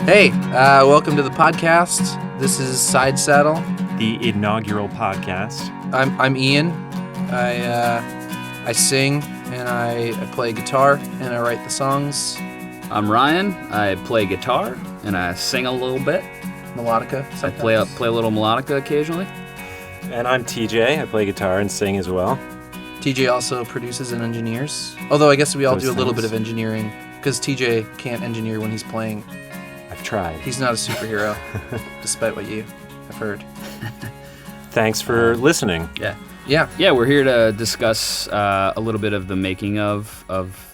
Hey, welcome to the podcast. This is Side Saddle. The inaugural podcast. I'm Ian. I sing and I play guitar and I write the songs. I'm Ryan. I play guitar and I sing a little bit. Melodica. I play a little melodica occasionally. And I'm TJ. I play guitar and sing as well. TJ also produces and engineers. Although I guess we all Those do a little things. bit of engineering because TJ can't engineer when he's playing. I've tried. He's not a superhero, despite what you have heard. Thanks for listening. Yeah. We're here to discuss a little bit of the making of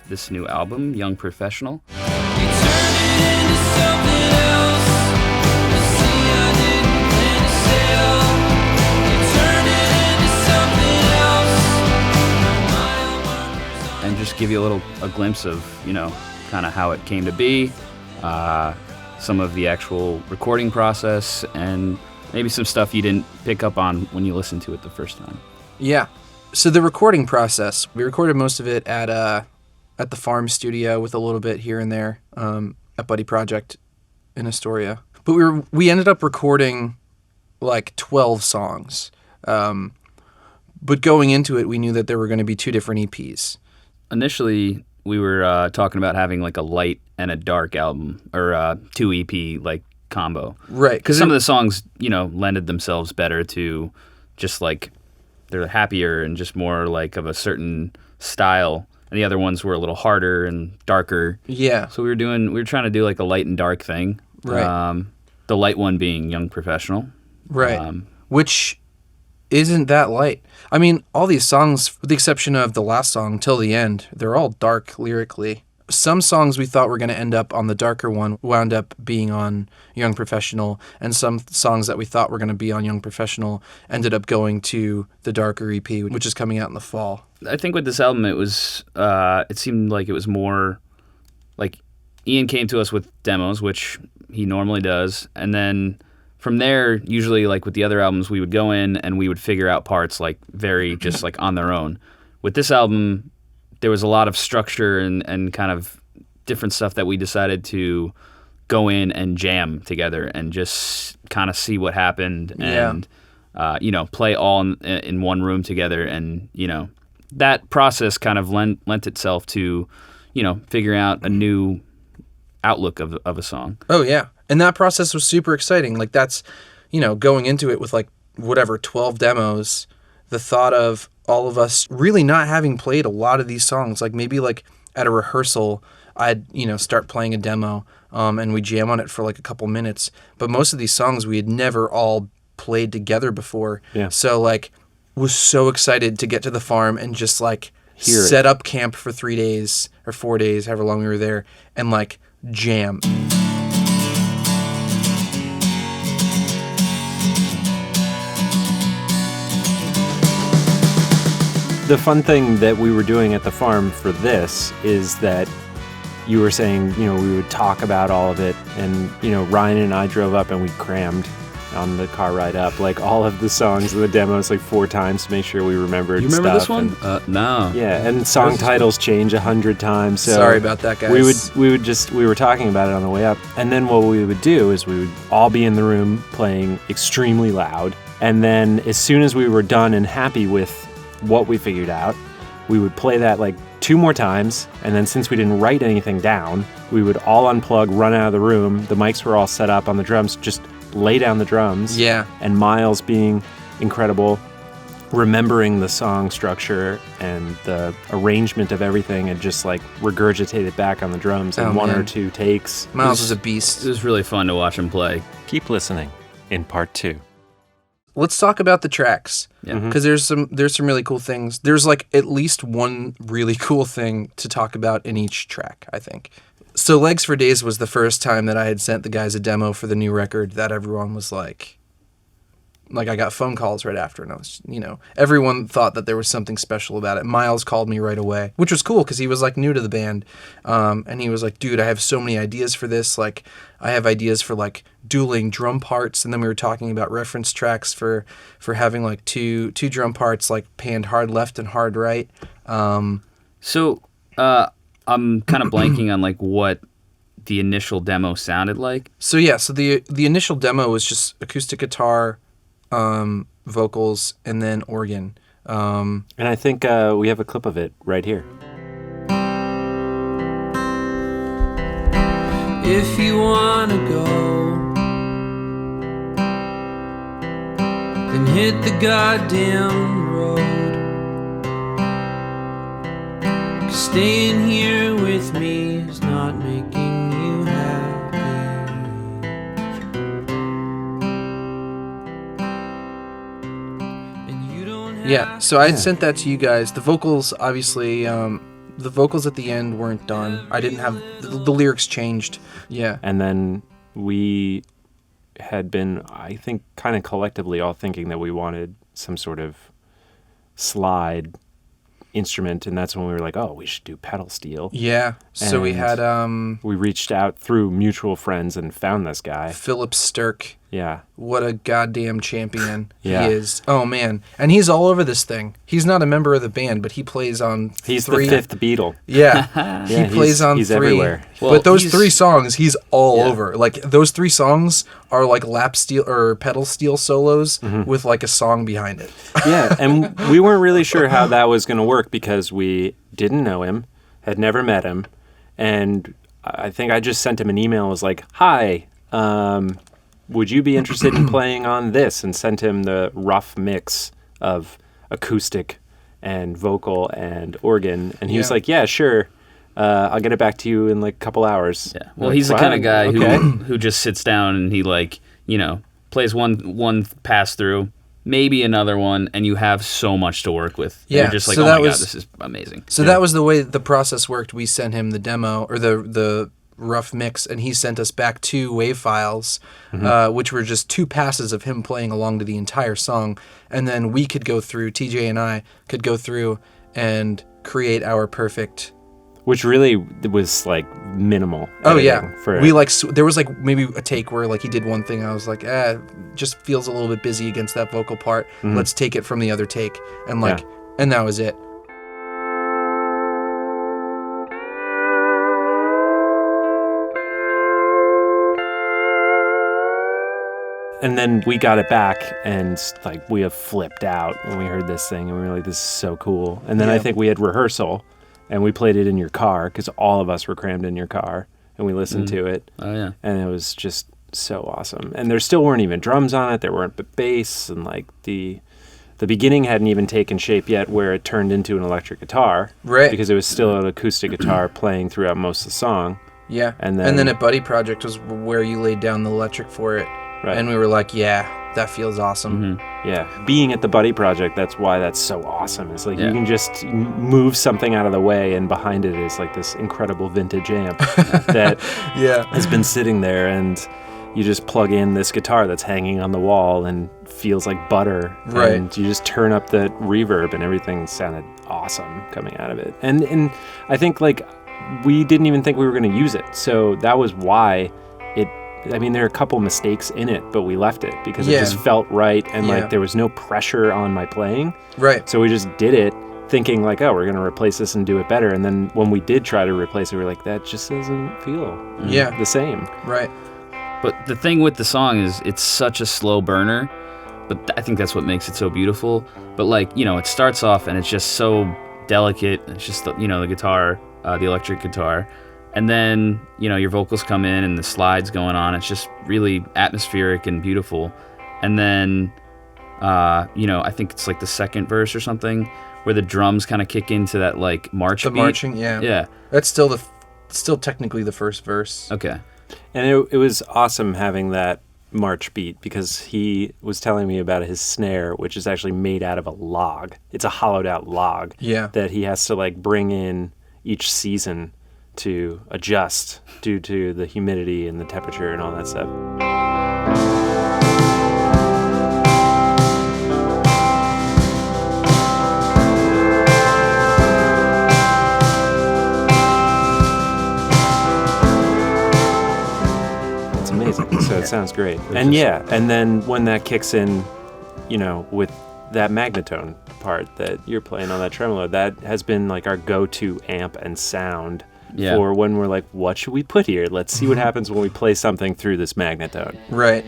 this new album, Young Professional. And just give you a glimpse of, kind of how it came to be, some of the actual recording process, and maybe some stuff you didn't pick up on when you listened to it the first time. Yeah. So the recording process, we recorded most of it at the farm studio with a little bit here and there at Buddy Project in Astoria. But we ended up recording like 12 songs. But going into it, we knew that there were going to be two different EPs. Initially, we were talking about having like a light and a dark album, or two EP like combo. Right. Because some of the songs, lended themselves better to just like, they're happier and just more like of a certain style. And the other ones were a little harder and darker. Yeah. So we were trying to do like a light and dark thing. Right. The light one being Young Professional. Right. Which isn't that light. I mean, all these songs, with the exception of the last song, Till the End, they're all dark lyrically. Some songs we thought were going to end up on the darker one wound up being on Young Professional, and some songs that we thought were going to be on Young Professional ended up going to the darker EP, which is coming out in the fall. I think with this album, it seemed like it was more like Ian came to us with demos, which he normally does, and then from there, usually like with the other albums, we would go in and we would figure out parts like very just like on their own. With this album, there was a lot of structure and kind of different stuff that we decided to go in and jam together and just kind of see what happened and, play all in one room together. And, that process kind of lent itself to, figuring out a new outlook of a song. Oh, yeah. And that process was super exciting. Like that's, going into it with like 12 demos, the thought of all of us really not having played a lot of these songs, like maybe like at a rehearsal, I'd, start playing a demo and we jam on it for like a couple minutes. But most of these songs we had never all played together before. Yeah. So like was so excited to get to the farm and just like Hear it. set up camp for 3 days or 4 days, however long we were there, and like jam. The fun thing that we were doing at the farm for this is that you were saying, we would talk about all of it. And, Ryan and I drove up and we crammed on the car ride up, like all of the songs and the demos like 4 times to make sure we remembered You remember stuff. this one? No. Yeah, and song titles change 100 times. So Sorry about that, guys. we were talking about it on the way up. And then what we would do is we would all be in the room playing extremely loud. And then as soon as we were done and happy with what we figured out, we would play that like 2 more times, and then since we didn't write anything down, we would all unplug, run out of the room. The mics were all set up on the drums, just lay down the drums. Yeah. And Miles being incredible, remembering the song structure and the arrangement of everything, and just like regurgitate it back on the drums in one or 2 takes. Miles is a beast. It was really fun to watch him play. Keep listening in part 2. Let's talk about the tracks, Yeah. because there's some really cool things. There's like at least one really cool thing to talk about in each track, I think. So Legs for Days was the first time that I had sent the guys a demo for the new record that everyone was like I got phone calls right after, and I was, everyone thought that there was something special about it. Miles called me right away, which was cool because he was like new to the band. And he was like, dude, I have so many ideas for this. Like I have ideas for like dueling drum parts. And then we were talking about reference tracks for having like two drum parts, like panned hard left and hard right. So I'm kind of blanking on like what the initial demo sounded like? So the initial demo was just acoustic guitar, vocals, and then organ. And I think we have a clip of it right here. If you wanna go, then hit the goddamn road. 'Cause staying here with me is not making you happy. And you don't have Yeah, so I had sent that to you guys. The vocals, obviously, the vocals at the end weren't done. I didn't have the lyrics changed. Yeah. And then we had been, I think, kind of collectively all thinking that we wanted some sort of slide instrument, and that's when we were like, oh, we should do pedal steel. Yeah. So we And had we reached out through mutual friends and found this guy. Philip Sturck. Yeah. What a goddamn champion Yeah. he is. Oh, man. And he's all over this thing. He's not a member of the band, but he plays on He's three. the fifth Beatle. Yeah. Yeah, he plays on he's three. everywhere. Well, But those he's- 3 songs, he's all Yeah. over. Like, those 3 songs are like lap steel or pedal steel solos with like a song behind it. Yeah, and we weren't really sure how that was going to work because we didn't know him, had never met him, and I think I just sent him an email. Was like, "Hi, would you be interested in playing on this?" And sent him the rough mix of acoustic and vocal and organ, and he was Yeah. like, "Yeah, sure. I'll get it back to you in like a couple hours." Yeah. Well, Like, he's the kind of guy okay. who just sits down and he plays one pass through, maybe another one, and you have so much to work with. Yeah, You're just like, so oh that my was- god, this is amazing. So that was the way the process worked. We sent him the demo or the rough mix, and he sent us back 2 wave files, which were just 2 passes of him playing along to the entire song, and then we could go through. TJ and I could go through and create our perfect. Which really was like minimal. Oh editing yeah, for we like there was like maybe a take where like he did one thing. I was like, just feels a little bit busy against that vocal part. Let's take it from the other take, and like, and that was it. And then we got it back, and like we have flipped out when we heard this thing, and we were like, "This is so cool." And then I Yeah. think we had rehearsal, and we played it in your car because all of us were crammed in your car, and we listened to it, Oh yeah. and it was just so awesome. And there still weren't even drums on it; there weren't but bass, and like the beginning hadn't even taken shape yet, where it turned into an electric guitar, Right. Because it was still an acoustic guitar playing throughout most of the song. Yeah, And and then then- at Buddy Project was where you laid down the electric for it, Right. and we were like, yeah, that feels awesome. Yeah, being at the Buddy Project, that's why that's so awesome. It's like Yeah. you can just move something out of the way, and behind it is like this incredible vintage amp that Yeah, has been sitting there, and you just plug in this guitar that's hanging on the wall and feels like butter. Right. And you just turn up the reverb, and everything sounded awesome coming out of it. And I think like we didn't even think we were going to use it, so that was why it. I mean, there are a couple mistakes in it, but we left it because Yeah. it just felt right, and Yeah. like there was no pressure on my playing. right. So we just did it thinking like, oh, we're going to replace this and do it better. And then when we did try to replace it, we were like, that just doesn't feel Yeah. the same. Right. But the thing with the song is it's such a slow burner, but I think that's what makes it so beautiful. But like, it starts off and it's just so delicate. It's just, the guitar, the electric guitar. And then, your vocals come in and the slides going on. It's just really atmospheric and beautiful. And then, I think it's like the second verse or something where the drums kind of kick into that like march The beat. marching, yeah. Yeah. That's still technically the first verse. Okay. And it was awesome having that march beat because he was telling me about his snare, which is actually made out of a log. It's a hollowed out log Yeah. that he has to like bring in each season to adjust due to the humidity and the temperature and all that stuff. It's amazing. So it sounds great. And yeah, and then when that kicks in, with that magnetone part that you're playing on that tremolo, that has been like our go-to amp and sound for when we're like, what should we put here? Let's see what happens when we play something through this magnetone. Right.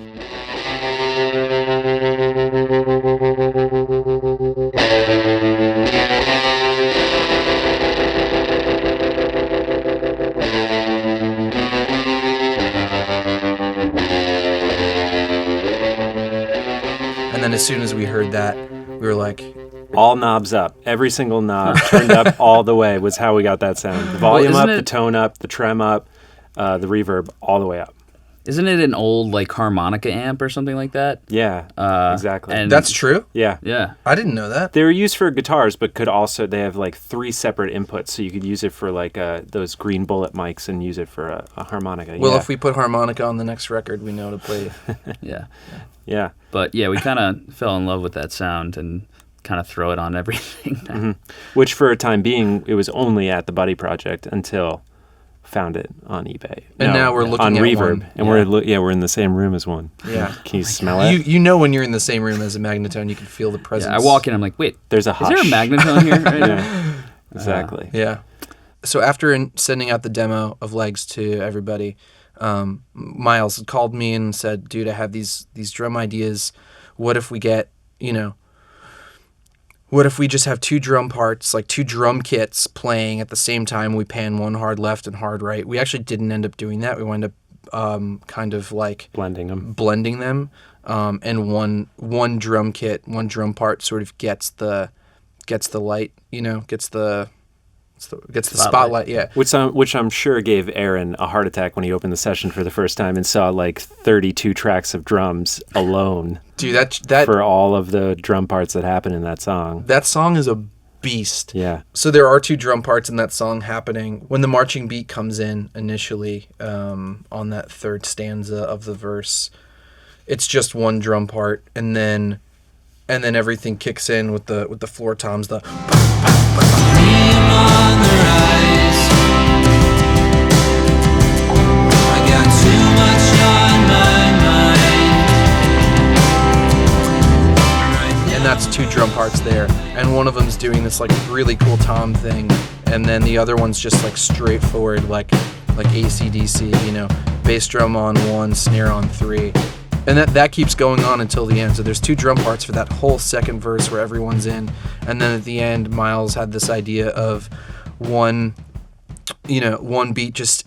And then as soon as we heard that, we were like, all knobs up. Every single knob turned up all the way was how we got that sound. The volume up, the tone up, the trem up, the reverb all the way up. Isn't it an old like harmonica amp or something like that? Yeah, exactly. And that's true? Yeah. Yeah. I didn't know that. They were used for guitars, but they have like 3 separate inputs, so you could use it for like those green bullet mics and use it for a harmonica. Well, if we put harmonica on the next record, we know to play. Yeah. Yeah. But yeah, we kind of fell in love with that sound and kind of throw it on everything. Mm-hmm. Which for a time being, it was only at the Buddy Project until found it on eBay. And now we're looking on at Reverb, one. and we're in the same room as one. Yeah. Can you smell it? You know when you're in the same room as a magnetone, you can feel the presence. Yeah, I walk in, I'm like, wait, there's a is there a hush. magnetone here? Right now? Yeah, exactly. Yeah. So after sending out the demo of Legs to everybody, Miles called me and said, dude, I have these drum ideas. What if we get, what if we just have 2 drum parts, like 2 drum kits playing at the same time? We pan one hard left and hard right. We actually didn't end up doing that. We wound up kind of like blending them. And one drum kit, one drum part sort of gets the light, gets the spotlight, yeah. Which I'm sure gave Aaron a heart attack when he opened the session for the first time and saw like 32 tracks of drums alone. Dude, that for all of the drum parts that happen in that song. That song is a beast. Yeah. So there are 2 drum parts in that song happening. When the marching beat comes in initially, on that 3rd stanza of the verse, it's just 1 drum part, and then everything kicks in with the floor toms, the on the rise. I got too much on my mind. and that's 2 drum parts there, and one of them's doing this like really cool tom thing, and then the other one's just like straightforward like AC/DC, bass drum on 1, snare on 3. And that keeps going on until the end. So there's 2 drum parts for that whole second verse where everyone's in. And then at the end, Miles had this idea of one beat, just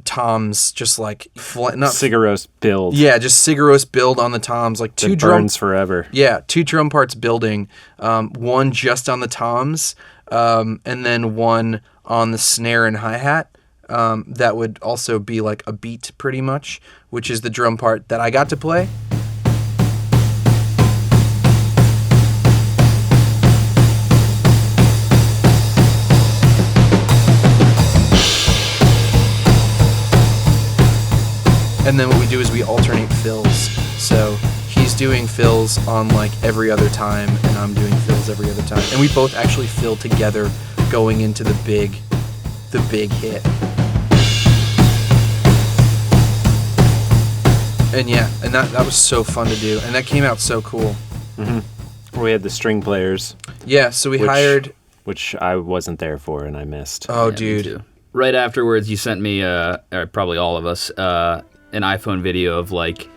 toms, just like not Sigaros build. Yeah, just Sigaros build on the toms, like 2 drum burns forever. Yeah, 2 drum parts building, 1 just on the toms, and then 1 on the snare and hi-hat. That would also be like a beat pretty much, which is the drum part that I got to play. And then what we do is we alternate fills. So he's doing fills on like every other time, and I'm doing fills every other time. And we both actually fill together going into the big hit. And yeah, and that was so fun to do, and that came out so cool. Mm-hmm. We had the string players. Yeah, so we hired... Which I wasn't there for, and I missed. Oh, Yeah, dude. Right afterwards, you sent me, or probably all of us, an iPhone video of like...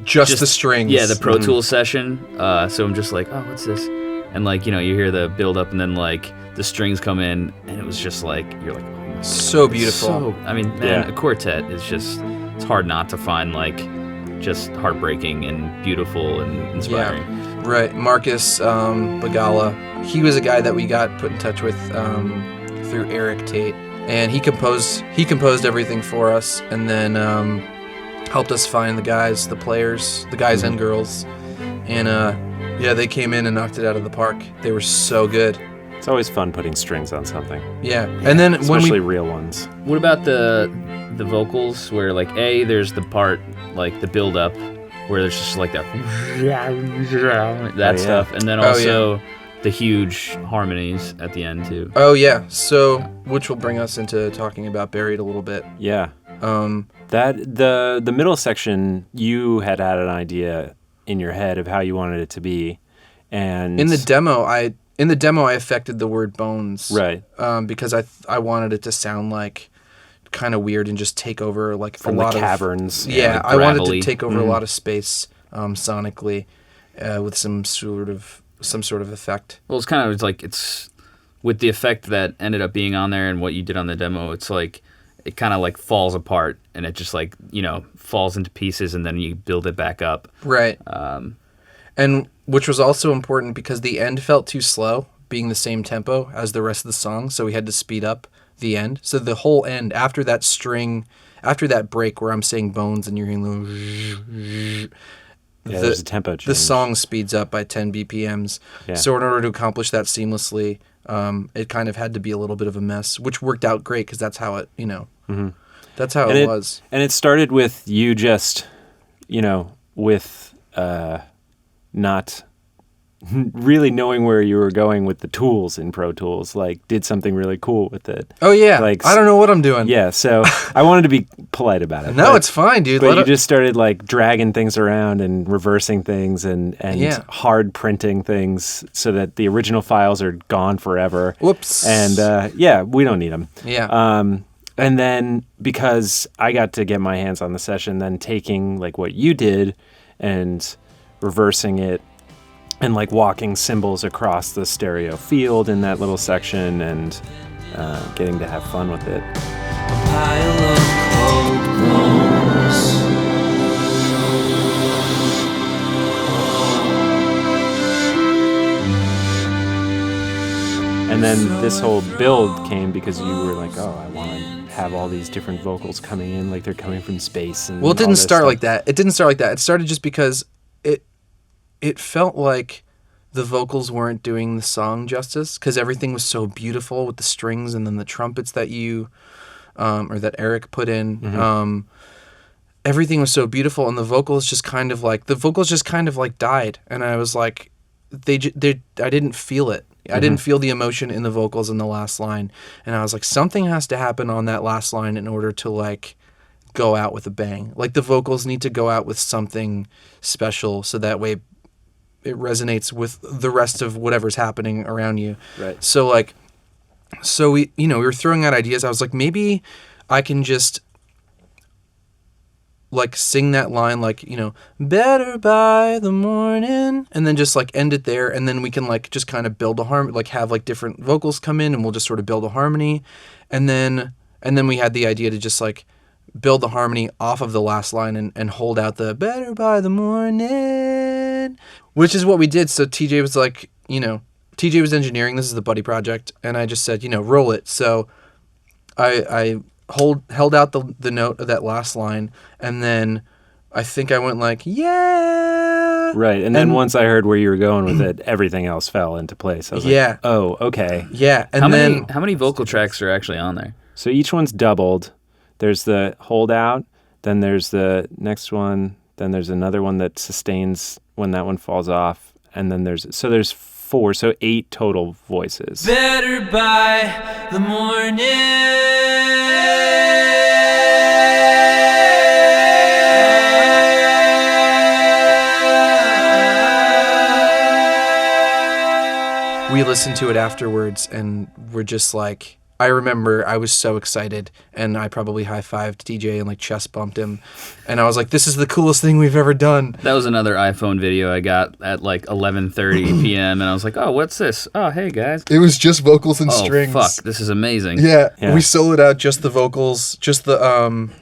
Just the strings. Yeah, the Pro Tools session. So I'm just like, oh, what's this? And like, you hear the build up, and then like the strings come in, and it was just like, you're like, oh my God. So beautiful. A quartet is just, it's hard not to find like just heartbreaking and beautiful and inspiring. Yeah, right. Marcus Bagala, he was a guy that we got put in touch with through Eric Tate, and he composed everything for us, and then helped us find the guys, the players, the guys and girls, and they came in and knocked it out of the park. They were so good. It's always fun putting strings on something. Yeah, and then especially real ones. What about the vocals where like there's the part like the build up where there's just like that stuff, and then also the huge harmonies at the end too. Oh yeah, so which will bring us into talking about Buried a little bit. Yeah. That the middle section, you had an idea in your head of how you wanted it to be, and in the demo in the demo I affected the word bones, Right. Because I wanted it to sound like kind of weird and just take over like From a the lot caverns. of yeah. like I wanted gravelly. to take over a lot of space sonically with some sort of effect. Well, it's kind of like it's with the effect that ended up being on there and what you did on the demo. It's like it kind of like falls apart and it just like falls into pieces and then you build it back up. Right. And which was also important because the end felt too slow, being the same tempo as the rest of the song, so we had to speed up the end. So the whole end, after that break where I'm saying bones and you're hearing the There's a tempo change. The song speeds up by 10 BPMs. Yeah. So in order to accomplish that seamlessly, it kind of had to be a little bit of a mess, which worked out great because that's how it, that's how it was. And it started with you just, with not really knowing where you were going with the tools in Pro Tools, like did something really cool with it. Oh yeah, like I don't know what I'm doing. Yeah, so I wanted to be polite about it. No, it's fine, dude. But you just started like dragging things around and reversing things and hard printing things so that the original files are gone forever. Whoops. And we don't need them. Yeah. And then because I got to get my hands on the session, then taking like what you did and reversing it and like walking cymbals across the stereo field in that little section and getting to have fun with it. A pile of cold bones. And then this whole build came because you were like, oh, I want to have all these different vocals coming in like they're coming from space. And well, it all didn't this start stuff. like that. It didn't start like that. It started just because it felt like the vocals weren't doing the song justice because everything was so beautiful with the strings and then the trumpets that you or that Eric put in. Mm-hmm. Everything was so beautiful and the vocals just kind of like died, and I was like, I didn't feel it. I didn't feel the emotion in the vocals in the last line, and I was like, something has to happen on that last line in order to like go out with a bang. Like the vocals need to go out with something special so that way it resonates with the rest of whatever's happening around you. Right. So we were throwing out ideas. I was like, maybe I can just like sing that line like, better by the morning, and then just like end it there, and then we can like just kind of build a harmony, like have like different vocals come in and we'll just sort of build a harmony. And then we had the idea to just like build the harmony off of the last line and hold out the better by the morning, which is what we did. So TJ was like, TJ was engineering. This is the buddy project. And I just said, roll it. So I held out the note of that last line. And then I think I went like, yeah. Right. And then once I heard where you were going with it, everything else fell into place. I was like, oh, okay. Yeah. And how many vocal tracks are actually on there? So each one's doubled. There's the holdout, then there's the next one, then there's another one that sustains when that one falls off, and then there's 4, so 8 total voices. Better by the morning. we listened to it afterwards and we're just like, I remember I was so excited and I probably high-fived DJ and like chest bumped him. And I was like, this is the coolest thing we've ever done. That was another iPhone video I got at like 11:30 p.m. and I was like, oh, what's this? Oh, hey, guys. It was just vocals and strings. Oh, fuck. This is amazing. Yeah. We soloed out just the vocals, just the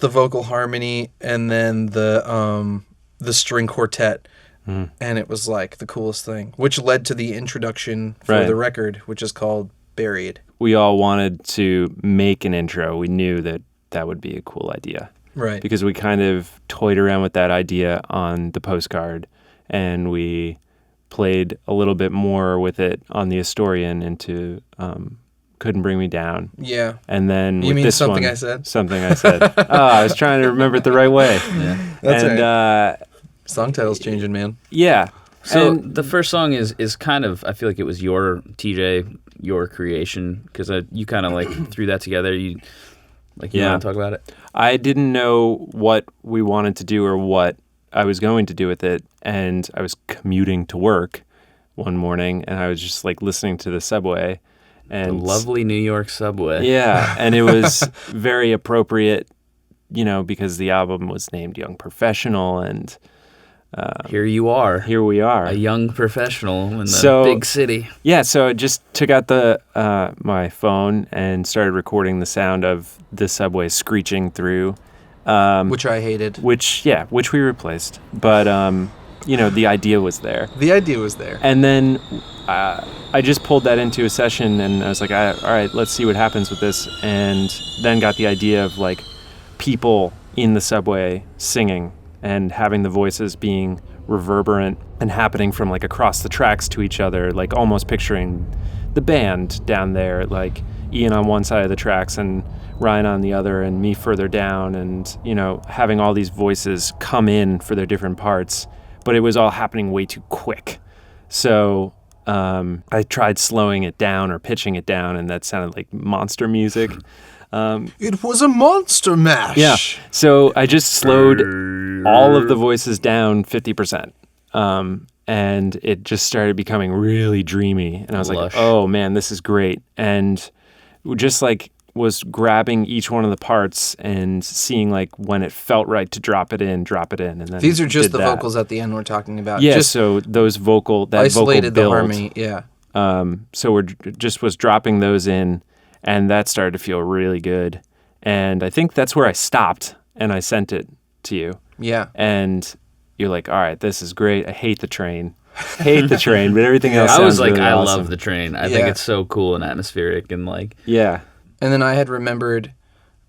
vocal harmony and then the string quartet. And it was like the coolest thing, which led to the introduction for the record, which is called Buried. We all wanted to make an intro. We knew that would be a cool idea. Right. Because we kind of toyed around with that idea on the postcard and we played a little bit more with it on the Astorian into Couldn't Bring Me Down. Yeah. And then you with mean this something one, I said? Something I said. I was trying to remember it the right way. Yeah. That's right. Song title's changing, man. Yeah. So and the first song is kind of, I feel like it was your creation, because you kind of like threw that together. You want to talk about it? I didn't know what we wanted to do or what I was going to do with it, and I was commuting to work one morning, and I was just like listening to the subway. And The lovely New York subway. Yeah, and it was very appropriate, because the album was named Young Professional, and Here you are. here we are. A young professional in the big city. Yeah, so I just took out my phone and started recording the sound of the subway screeching through. Which I hated. Which we replaced. But, the idea was there. The idea was there. And then I just pulled that into a session, and I was like, all right, let's see what happens with this. And then got the idea of, like, people in the subway singing and having the voices being reverberant and happening from, like, across the tracks to each other, like, almost picturing the band down there, like Ian on one side of the tracks and Ryan on the other and me further down, and, having all these voices come in for their different parts. But it was all happening way too quick. So I tried slowing it down or pitching it down, and that sounded like monster music. It was a monster mash. Yeah. So I just slowed all of the voices down 50%. And it just started becoming really dreamy. And I was Lush. like, oh, man, this is great. And just like was grabbing each one of the parts and seeing like when it felt right to drop it in, and then These are just the did that. vocals at the end we're talking about. Yeah, just so those vocal isolated build, the harmony. Yeah. so we're just was dropping those in, and that started to feel really good. And I think that's where I stopped, and I sent it to you. Yeah. And you're like, all right, this is great. I hate the train. But everything else I was sounds like, really I awesome. love the train. I think Yeah. it's so cool and atmospheric and like. Yeah. And then I had remembered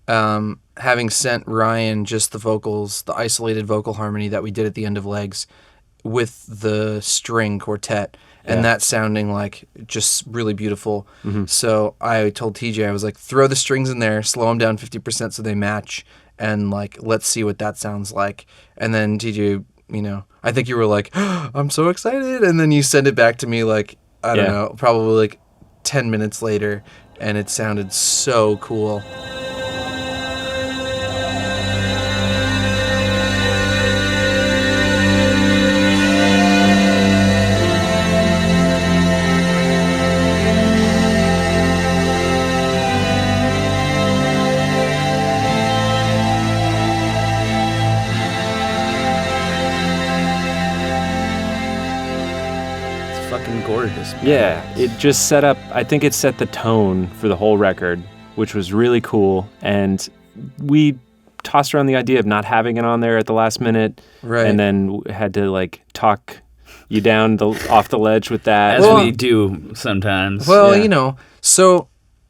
having sent Ryan just the vocals, the isolated vocal harmony that we did at the end of Legs with the string quartet, and that sounding like just really beautiful. Mm-hmm. So I told TJ, I was like, throw the strings in there, slow them down 50% so they match, and like, let's see what that sounds like. And then TJ, I think you were like, oh, I'm so excited. And then you send it back to me like, I don't know, probably like 10 minutes later. And it sounded so cool. It's fucking gorgeous. Man. Yeah, it just I think it set the tone for the whole record, which was really cool. And we tossed around the idea of not having it on there at the last minute. Right. And then had to like talk you down off the ledge with that. As we do sometimes. Well, Yeah. So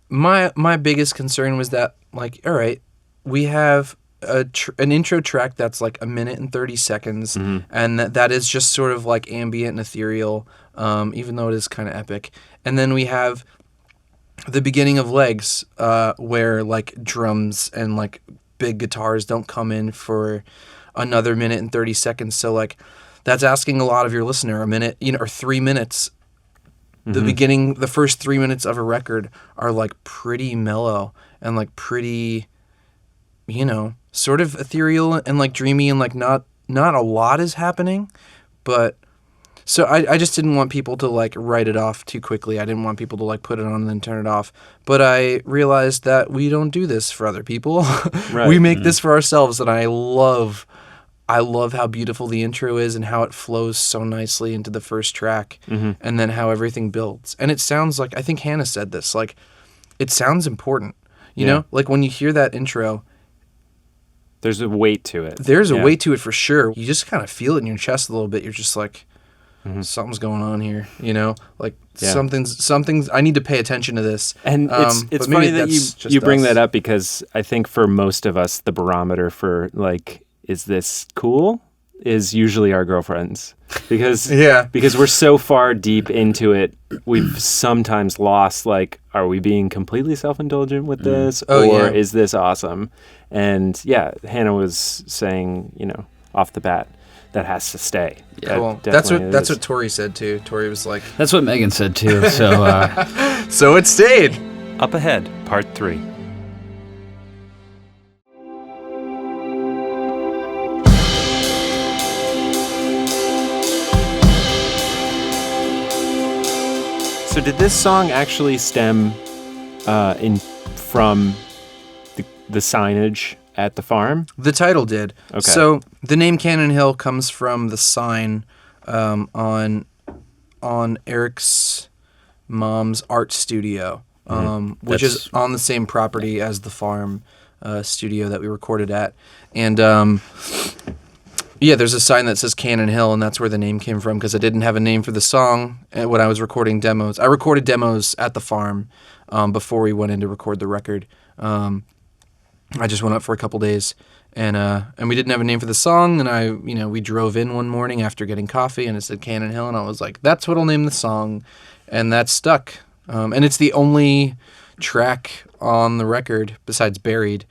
my biggest concern was that, like, all right, we have an intro track that's like 1 minute and 30 seconds, and that is just sort of like ambient and ethereal, even though it is kind of epic. And then we have the beginning of Legs, where like drums and like big guitars don't come in for another 1 minute and 30 seconds. So like that's asking a lot of your listener. 1 minute, or 3 minutes. The beginning, the first 3 minutes of a record are like pretty mellow and like pretty, sort of ethereal and like dreamy, and like not a lot is happening. But so I just didn't want people to like write it off too quickly. I didn't want people to like put it on and then turn it off. But I realized that we don't do this for other people. Right. We make this for ourselves, and I love how beautiful the intro is and how it flows so nicely into the first track, and then how everything builds. And it sounds like, I think Hannah said this, like, it sounds important. You know? Like, when you hear that intro, there's a weight to it. there's a weight to it for sure. You just kind of feel it in your chest a little bit. You're just like, something's going on here, Like, something's, I need to pay attention to this. And it's but funny maybe that that's just you bring us. that up, because I think for most of us, the barometer for like, is this cool, is usually our girlfriends, because because we're so far deep into it, we've sometimes lost like, are we being completely self-indulgent with this, or is this awesome? And Hannah was saying, off the bat, that has to stay. Yeah, well, that's what Tori said too. Tori was like, That's what Megan said too. So so it stayed. Up Ahead, Part 3. So did this song actually stem from the signage at the farm? The title did. Okay. So the name Cannon Hill comes from the sign on Eric's mom's art studio, which is on the same property as the farm studio that we recorded at. And there's a sign that says Cannon Hill, and that's where the name came from, because I didn't have a name for the song when I was recording demos. I recorded demos at the farm before we went in to record the record. I just went up for a couple days, and we didn't have a name for the song. And we drove in one morning after getting coffee, and it said Cannon Hill, and I was like, "That's what'll name the song," and that stuck. And it's the only track on the record besides "Buried"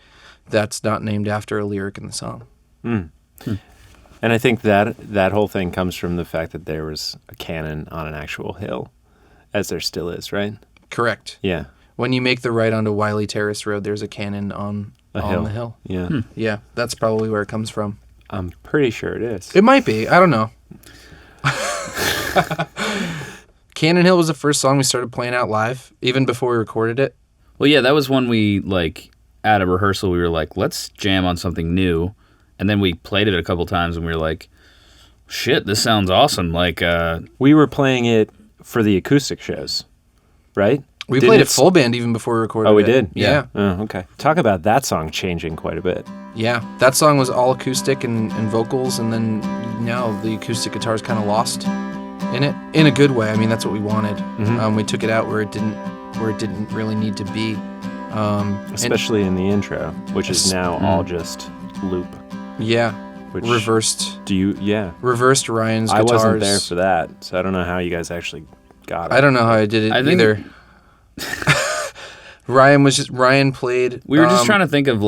that's not named after a lyric in the song. And I think that whole thing comes from the fact that there was a cannon on an actual hill, as there still is, right? Correct. Yeah. When you make the right onto Wiley Terrace Road, there's a cannon on the hill. Yeah. Yeah, that's probably where it comes from. I'm pretty sure it is. It might be. I don't know. Cannon Hill was the first song we started playing out live, even before we recorded it. Well, yeah, that was when we, at a rehearsal, we were like, let's jam on something new. And then we played it a couple times, and we were like, shit, this sounds awesome. We were playing it for the acoustic shows, right? We played it full band even before we recorded it. Oh, we did? Yeah. Oh, okay. Talk about that song changing quite a bit. Yeah, that song was all acoustic and vocals, and then now the acoustic guitar's kind of lost in it, in a good way. I mean, that's what we wanted. We took it out where it didn't really need to be. Especially in the intro, which is now all just loop. Yeah, Which reversed. Reversed Ryan's guitars. I wasn't there for that, so I don't know how you guys actually got it. I don't know how I did it either. Ryan played. We were just trying to think of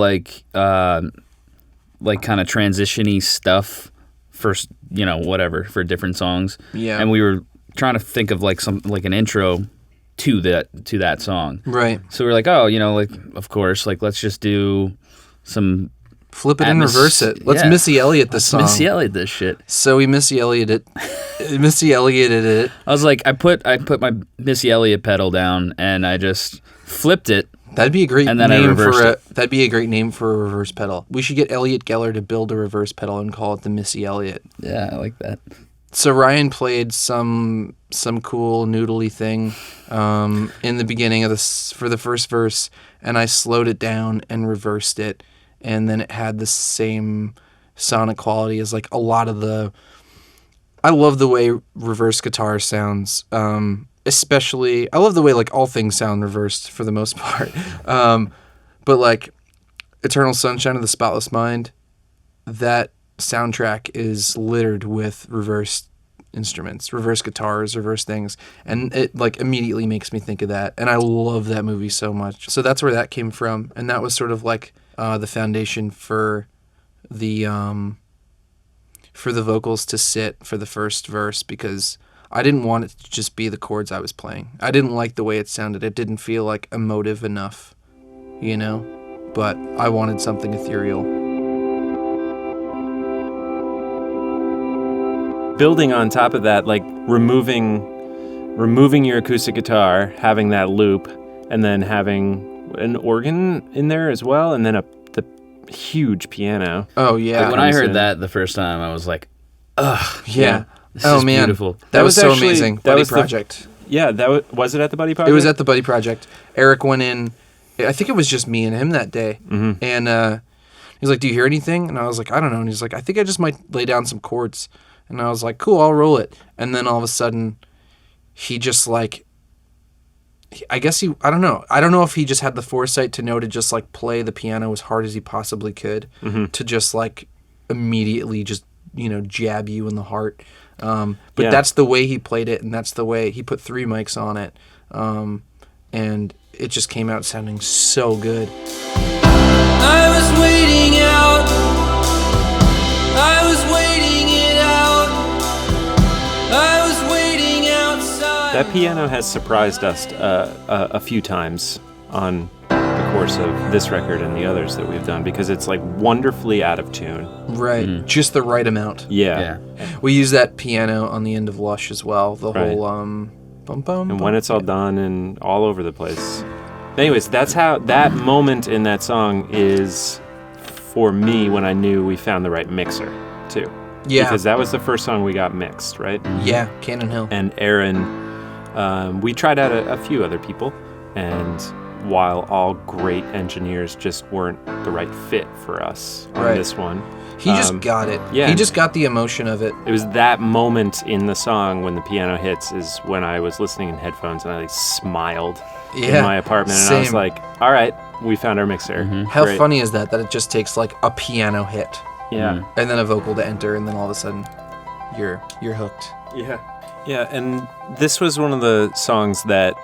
kind of transition-y stuff for whatever for different songs. Yeah, and we were trying to think of an intro to that song. Right. So we were like, of course, let's just do some. Flip it and reverse it. Let's Missy Elliott this song. Missy Elliott this shit. So we Missy Ellioted it. I was like, I put my Missy Elliott pedal down and I just flipped it. That'd be a great and then name I reversed it. That'd be a great name for a reverse pedal. We should get Elliot Geller to build a reverse pedal and call it the Missy Elliott. Yeah, I like that. So Ryan played some cool noodly thing in the beginning of for the first verse, and I slowed it down and reversed it. And then it had the same sonic quality as a lot of the... I love the way reverse guitar sounds, especially... I love the way all things sound reversed for the most part. But Eternal Sunshine of the Spotless Mind, that soundtrack is littered with reversed instruments, reverse guitars, reverse things. And it immediately makes me think of that. And I love that movie so much. So that's where that came from. And that was sort of the foundation for the vocals to sit for the first verse, because I didn't want it to just be the chords I was playing. I didn't like the way it sounded. It didn't feel emotive enough, but I wanted something ethereal. Building on top of that, removing your acoustic guitar, having that loop, and then having an organ in there as well, and then the huge piano. Oh yeah. When I heard that the first time, I was like, ugh. Yeah. This is beautiful. That was so actually amazing. That Buddy was Project. Was it at the Buddy Project? It was at the Buddy Project. Eric went in. I think it was just me and him that day. Mm-hmm. And he's like, "Do you hear anything?" And I was like, "I don't know." And he's like, "I think I just might lay down some chords." And I was like, "Cool, I'll roll it." And then all of a sudden, he just I don't know. I don't know if he just had the foresight to know to just play the piano as hard as he possibly could, to just immediately just jab you in the heart. But that's the way he played it, and that's the way he put 3 mics on it, and it just came out sounding so good. I was waiting out. I was waiting it out. I was waiting outside. That piano has surprised us a few times on the course of this record and the others that we've done, because it's wonderfully out of tune. Right. Just the right amount. Yeah. We use that piano on the end of Lush as well. The whole Bum, bum, and bum. when it's all done and all over the place. Anyways, that's how that moment in that song is for me when I knew we found the right mixer too. Yeah. Because that was the first song we got mixed, right? Yeah, Cannon Hill. And Aaron, we tried out a few other people, and while all great engineers just weren't the right fit for us on Right. this one. He just got it. yeah. He just got the emotion of it. It was that moment in the song when the piano hits is when I was listening in headphones and I like smiled in my apartment and I was same. like, all right, we found our mixer. How Great. funny is that it just takes like a piano hit Yeah. and then a vocal to enter, and then all of a sudden you're hooked. Yeah. Yeah, and this was one of the songs that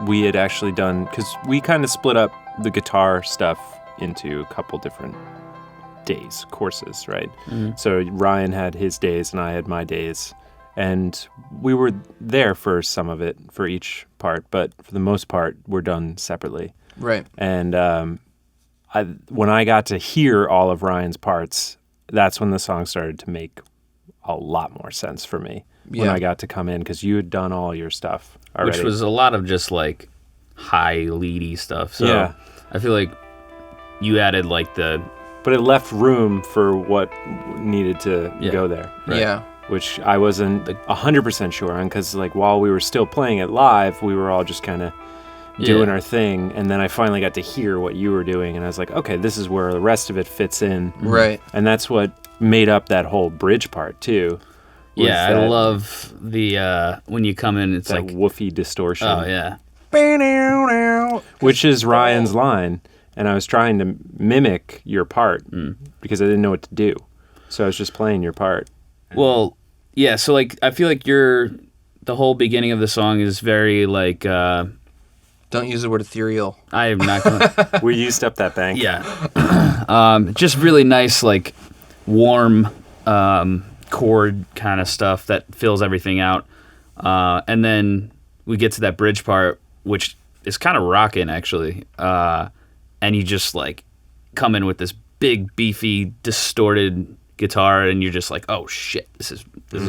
we had actually done, because we kind of split up the guitar stuff into a couple different courses, right? So Ryan had his days and I had my days, and we were there for some of it, for each part, but for the most part, we're done separately. Right. And when I got to hear all of Ryan's parts, that's when the song started to make a lot more sense for me. When Yeah. I got to come in, because you had done all your stuff already. Which was a lot of just like high leady stuff. So Yeah. I feel like you added like the But it left room for what needed to Yeah. go there. Yeah. Which I wasn't 100% sure on, because like while we were still playing it live, we were all just kind of doing Yeah. our thing, and then I finally got to hear what you were doing, and I was like, okay, this is where the rest of it fits in. Right. And that's what made up that whole bridge part too. was yeah. I that- love the when you come in, it's that like woofy distortion. oh yeah. Which is Ryan's line, and I was trying to mimic your part because I didn't know what to do, so I was just playing your part. Well, yeah. So like I feel like the whole beginning of the song is very like Don't use the word ethereal. I am not gonna. We used up that bank. Yeah. Just really nice, like, warm chord kind of stuff that fills everything out. And then we get to that bridge part, which is kind of rocking, actually. And you just, like, come in with this big, beefy, distorted guitar, and you're just like, oh, shit, this is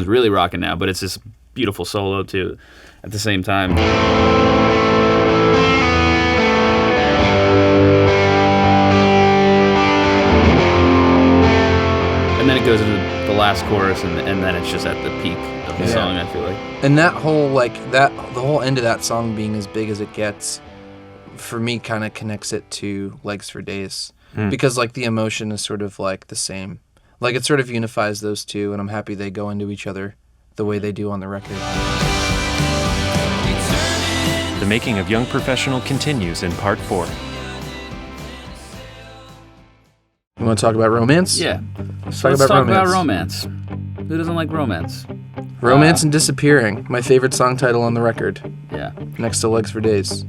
really rocking now. But it's this beautiful solo, too, at the same time. And then it goes into the last chorus, and then it's just at the peak of the song, I feel like. And that whole the whole end of that song being as big as it gets, for me, kind of connects it to Legs for Days, because like the emotion is sort of like the same, like it sort of unifies those two, and I'm happy they go into each other the way they do on the record. The Making of Young Professional continues in part 4. You want to talk about romance? Yeah. Let's So talk let's about talk romance. about romance. Who doesn't like romance? Romance and Disappearing, my favorite song title on the record, Yeah. next to Legs for Days.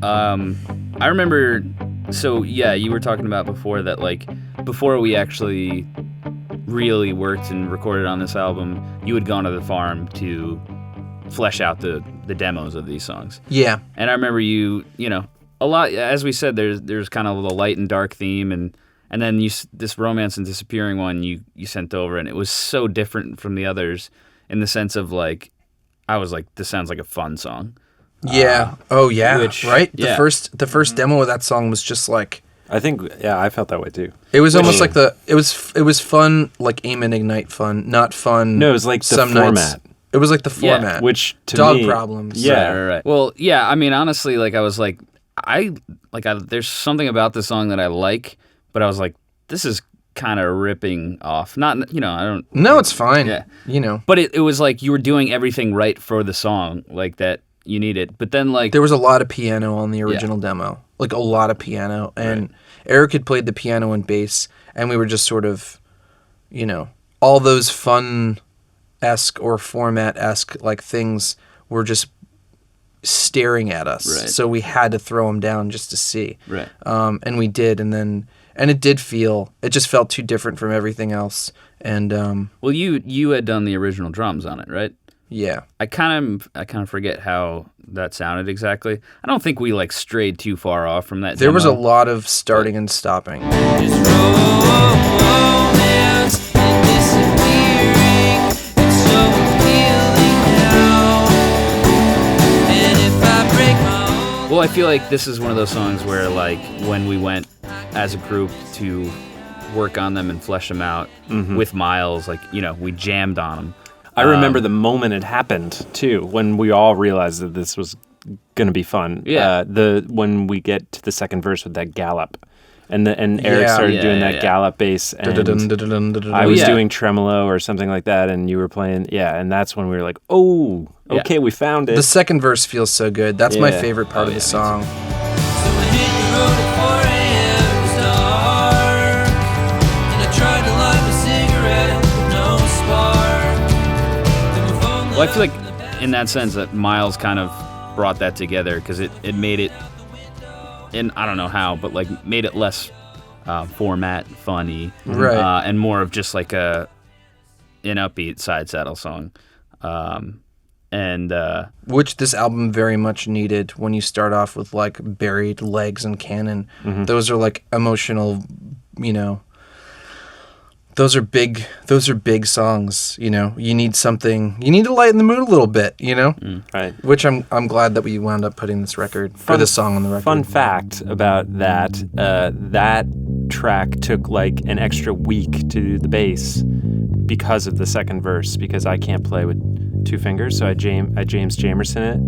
I remember, so yeah, you were talking about before that, like, before we actually really worked and recorded on this album, you had gone to the farm to flesh out the demos of these songs. Yeah. And I remember you know, a lot, as we said, there's kind of the light and dark theme, and then this Romance and Disappearing one you sent over, and it was so different from the others in the sense of, like, I was like, this sounds like a fun song. Yeah. Oh yeah. which- right? yeah. The first demo of that song was just like, I think, yeah, I felt that way too. it was almost like it was fun, like Aim and Ignite fun, not fun. No, it was like the some format. nights. It was like the Yeah, format. Which to Dog me, Problems. Yeah, Right. Well, yeah, I mean, honestly, like, I was like, there's something about this song that I like, but I was like, this is kind of ripping off. Not, you know, I don't. No, it's fine. Yeah. You know, But it was like you were doing everything right for the song, like that you needed. But then, like, there was a lot of piano on the original demo, like a lot of piano, and Eric had played the piano and bass, and we were just sort of, you know, all those fun-esque or format-esque like things were just staring at us. Right. So we had to throw them down just to see. Right. And we did, and it just felt too different from everything else. And well, you had done the original drums on it, right? yeah. I kind of forget how that sounded exactly. I don't think we, like, strayed too far off from that. There was a demo. lot of starting and stopping. It's romance and disappearing. It's so appealing now. Well, I feel like this is one of those songs where, like, when we went as a group to work on them and flesh them out with Miles, like, you know, we jammed on them. I remember the moment it happened too, when we all realized that this was gonna be fun. Yeah. When we get to the second verse with that gallop, and Eric started doing that gallop bass, and I was doing tremolo or something like that, and you were playing, and that's when we were like, oh, okay, we found it. The second verse feels so good. That's my favorite part of the song. So I hit the road at 4 a.m. It was dark, and I tried to light a cigarette with no spark. Then my phone Well, I feel like in that sense that Miles kind of brought that together because it made it, and I don't know how, but like made it less format funny, Right. and more of just like an upbeat side saddle song. Which this album very much needed when you start off with like Buried Legs and Cannon. Those are like emotional, you know. Those are big songs, you know. You need to lighten the mood a little bit, you know? Right. Which I'm glad that we wound up putting this record or this song on the record. Fun fact about that, that track took like an extra week to do the bass because of the second verse, because I can't play with 2 fingers, so I James Jamerson it,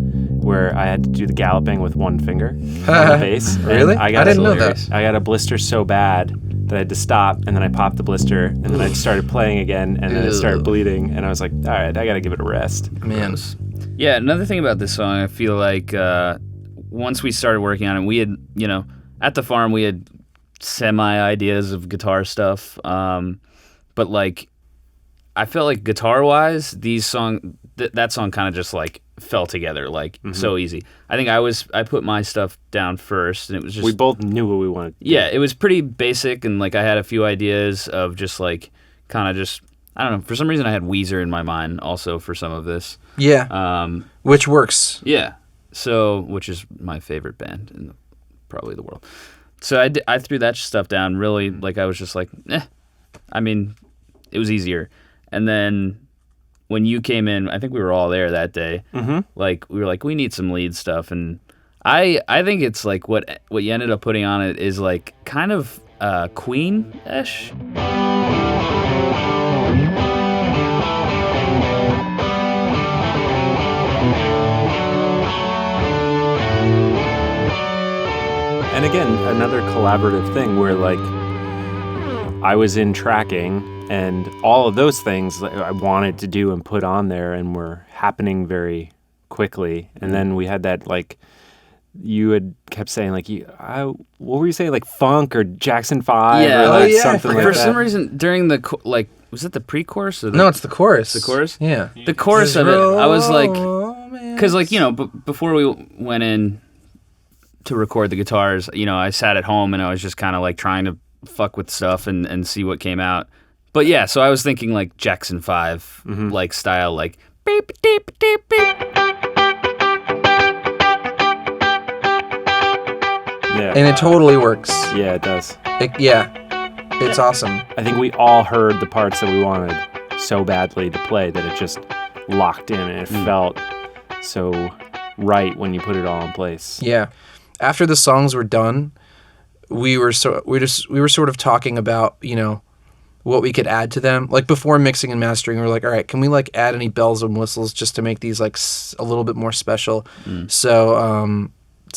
where I had to do the galloping with 1 finger on the bass. Really? I didn't know that. I got a blister so bad that I had to stop, and then I popped the blister, and then I started playing again, and then it started bleeding, and I was like, all right, I gotta give it a rest. Man. Yeah, another thing about this song, I feel like once we started working on it, we had, you know, at the farm we had semi-ideas of guitar stuff, but like, I felt like guitar-wise, that song kind of just like fell together like so easy. I think I put my stuff down first, and it was just, We both knew what we wanted. Yeah, it was pretty basic, and like I had a few ideas of just like kind of just, I don't know, for some reason I had Weezer in my mind also for some of this. Yeah. Which works. Yeah. So, which is my favorite band in probably the world. So I threw that stuff down really, like I was just like, I mean, it was easier. And then when you came in, I think we were all there that day. Like we were like, we need some lead stuff, and I think it's like what you ended up putting on it is like kind of Queen-ish. And again, another collaborative thing where like I was in tracking, and all of those things I wanted to do and put on there and were happening very quickly. And then we had that, like, you had kept saying, like, what were you saying, like funk or Jackson 5? Yeah, or like yeah, something like for that. some reason during the like, was it the pre-chorus or the, No, it's the chorus. the chorus? Yeah. The chorus of it, I was like, Romance. because like, you know, before we went in to record the guitars, you know, I sat at home and I was just kind of like trying to fuck with stuff and see what came out. But yeah, so I was thinking like Jackson 5 like style, like beep deep deep beep. Yeah. And it totally works. Yeah, it does. It's awesome. I think we all heard the parts that we wanted so badly to play that it just locked in, and it felt so right when you put it all in place. Yeah. After the songs were done, we were sort of talking about, you know, what we could add to them. Like before mixing and mastering, we were like, all right, can we like add any bells and whistles just to make these like a little bit more special? So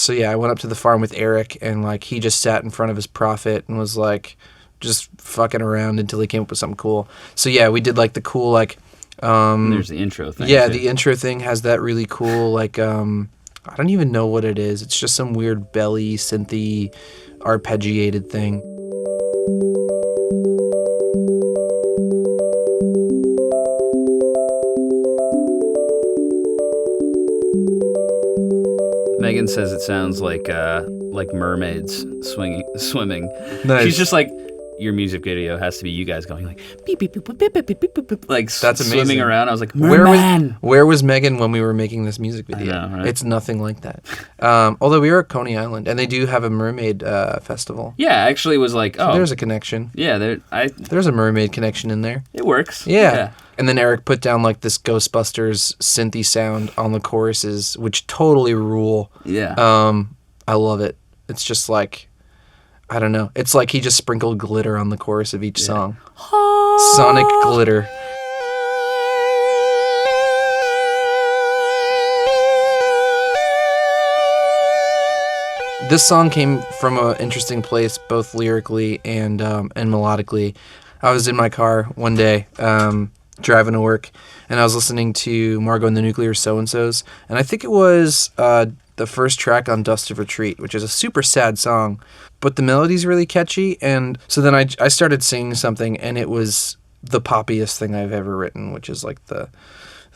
yeah, I went up to the farm with Eric, and like he just sat in front of his Prophet and was like just fucking around until he came up with something cool. So yeah, we did like the cool like There's the intro thing. yeah, too. the intro thing has that really cool like I don't even know what it is. It's just some weird belly synthy arpeggiated thing. Megan says it sounds like mermaids swimming. Nice. She's just like, your music video has to be you guys going like beep beep beep beep beep beep beep beep, beep, like That's amazing. swimming around. I was like, Where merman. was Megan when we were making this music video? I know, right? It's nothing like that. Although we were at Coney Island, and they do have a mermaid festival. Yeah, actually was like, So there's a connection. yeah, There's a mermaid connection in there. it works. Yeah. And then Eric put down like this Ghostbusters synthy sound on the choruses, which totally rule. Yeah. I love it. It's just like, I don't know. It's like he just sprinkled glitter on the chorus of each song. Sonic glitter. This song came from an interesting place, both lyrically and melodically. I was in my car one day, driving to work, and I was listening to Margot and the Nuclear So-and-Sos, and I think it was the first track on Dust of Retreat, which is a super sad song, but the melody's really catchy, and so then I started singing something, and it was the poppiest thing I've ever written, which is like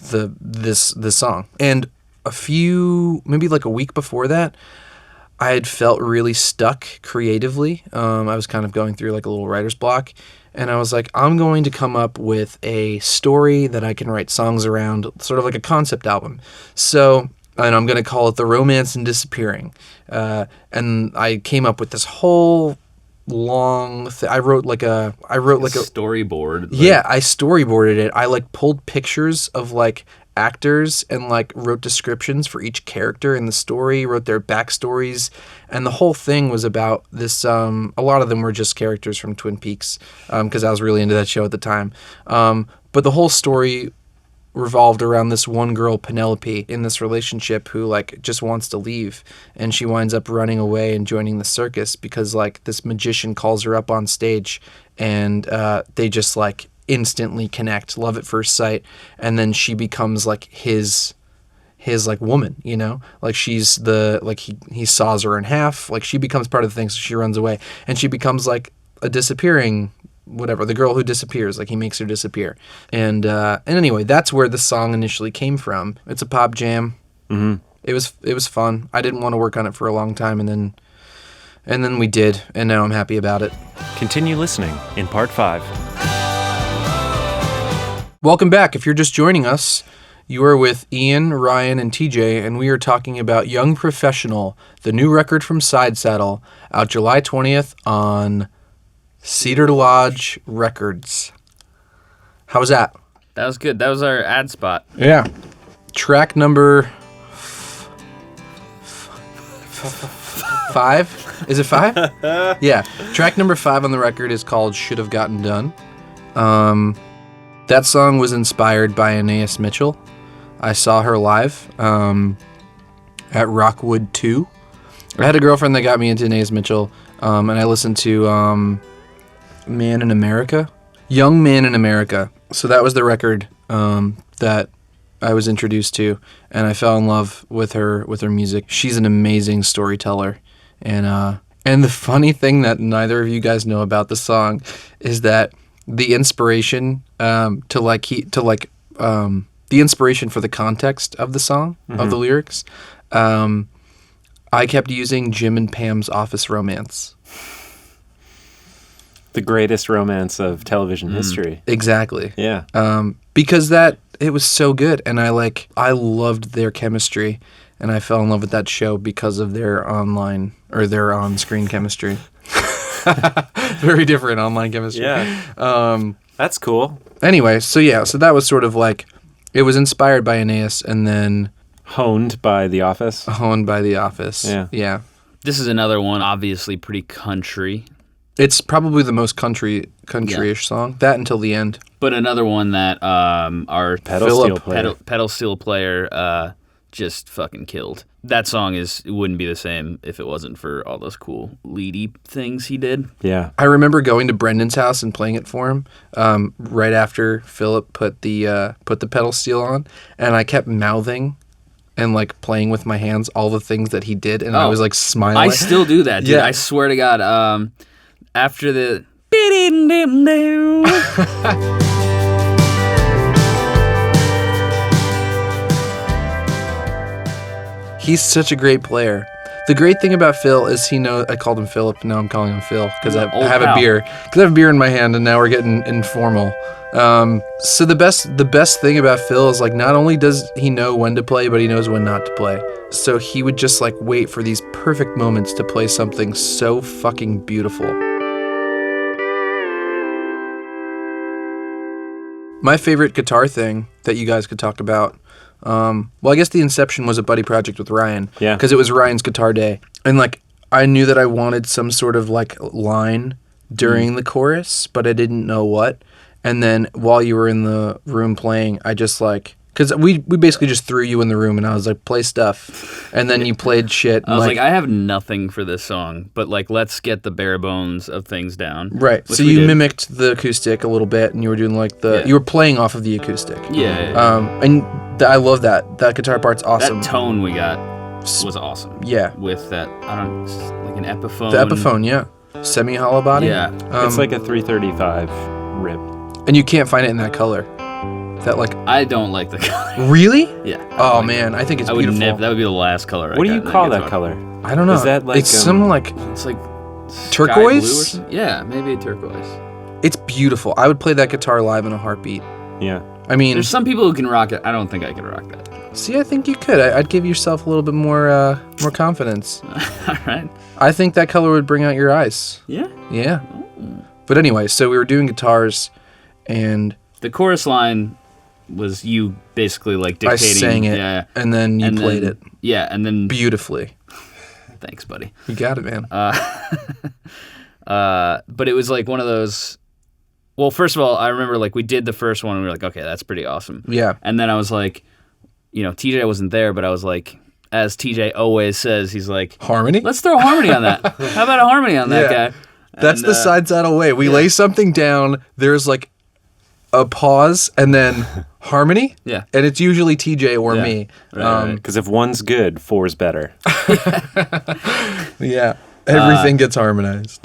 this song. And maybe like a week before that, I had felt really stuck creatively. I was kind of going through like a little writer's block, and I was like, I'm going to come up with a story that I can write songs around, sort of like a concept album. So, and I'm going to call it The Romance in Disappearing. And I came up with this whole long I wrote like a storyboard. Yeah, I storyboarded it. I like pulled pictures of like actors and like wrote descriptions for each character in the story, wrote their backstories, and the whole thing was about this a lot of them were just characters from Twin Peaks, because I was really into that show at the time, but the whole story revolved around this one girl, Penelope, in this relationship who like just wants to leave, and she winds up running away and joining the circus because like this magician calls her up on stage, and they just like instantly connect, love at first sight, and then she becomes like his like woman, you know, like she's the like he saws her in half, like she becomes part of the thing, so she runs away, and she becomes like a disappearing whatever, the girl who disappears, like he makes her disappear, and anyway, that's where the song initially came from. It's a pop jam. Mm-hmm. It was fun. I didn't want to work on it for a long time, and then we did, and now I'm happy about it. Continue listening in part 5. Welcome back. If you're just joining us, you are with Ian, Ryan, and TJ, and we are talking about Young Professional, the new record from Side Saddle, out July 20th on Cedar Lodge Records. How was that? That was good. That was our ad spot. Yeah. Track number 5? Is it 5? Yeah. Track number 5 on the record is called Should Have Gotten Done. That song was inspired by Anais Mitchell. I saw her live at Rockwood 2. I had a girlfriend that got me into Anais Mitchell, and I listened to Man in America. Young Man in America. So that was the record that I was introduced to, and I fell in love with her music. She's an amazing storyteller, and the funny thing that neither of you guys know about the song is that the inspiration the inspiration for the context of the song, of the lyrics, I kept using Jim and Pam's Office Romance. The greatest romance of television history. Exactly. Yeah. Because it was so good, and I loved their chemistry, and I fell in love with that show because of their on-screen chemistry. Very different online chemistry. Yeah. That's cool. Anyway, so that was sort of like, it was inspired by Anais and then honed by The Office. Yeah. This is another one, obviously pretty country. It's probably the most country-ish song. That Until the End. But another one that our pedal steel player just fucking killed. That song it wouldn't be the same if it wasn't for all those cool leady things he did. Yeah. I remember going to Brendan's house and playing it for him right after Philip put the pedal steel on, and I kept mouthing and like playing with my hands all the things that he did, and I was like smiling. I still do that, dude. Yeah. I swear to God. After the He's such a great player. The great thing about Phil is I called him Philip, now I'm calling him Phil because I have a beer. Because I have a beer in my hand, and now we're getting informal. So the best thing about Phil is like, not only does he know when to play, but he knows when not to play. So he would just like wait for these perfect moments to play something so fucking beautiful. My favorite guitar thing that you guys could talk about, well, I guess the Inception was a buddy project with Ryan. Yeah. Because it was Ryan's guitar day. And like I knew that I wanted some sort of like line during the chorus, but I didn't know what. And then while you were in the room playing, I just like, because we basically just threw you in the room and I was like, play stuff. And then you played shit. And I was like, I have nothing for this song, but like, let's get the bare bones of things down. Right. Which So we you did. mimicked the acoustic a little bit and you were doing like you were playing off of the acoustic. Yeah. And I love that. That guitar part's awesome. That tone we got was awesome. Yeah. With that, I don't know, like an Epiphone. The Epiphone, yeah. Semi-hollow body. Yeah. It's like a 335 rip. And you can't find it in that color. That like, I don't like the color. really? Yeah. Oh man, I think it's I would beautiful. never. That would be the last color. What I do you got in call that guitar. color? I don't know. Is that like, it's some like It's like Turquoise? sky blue or something? Yeah, maybe a turquoise. it's beautiful. I would play that guitar live in a heartbeat. Yeah. I mean, There's some people who can rock it. I don't think I can rock that. see, I think you could. I'd give yourself a little bit more confidence. All right. I think that color would bring out your eyes. Yeah. Yeah. But anyway, so we were doing guitars, and The chorus line was you basically like dictating. I sang it, Yeah. and then you played it Yeah, and then beautifully. thanks, buddy. You got it, man. But it was like one of those. Well, first of all, I remember like we did the first one and we were like, okay, that's pretty awesome. Yeah. And then I was like, TJ wasn't there, but I was like, as TJ always says, he's like, Harmony? let's throw a harmony on that. How about a harmony on that Yeah. guy? That's And, the side saddle way. We lay something down, there's like a pause, and then harmony. Yeah. And it's usually TJ or Yeah. me. Right. Because if one's good, four's better. Yeah. Everything gets harmonized.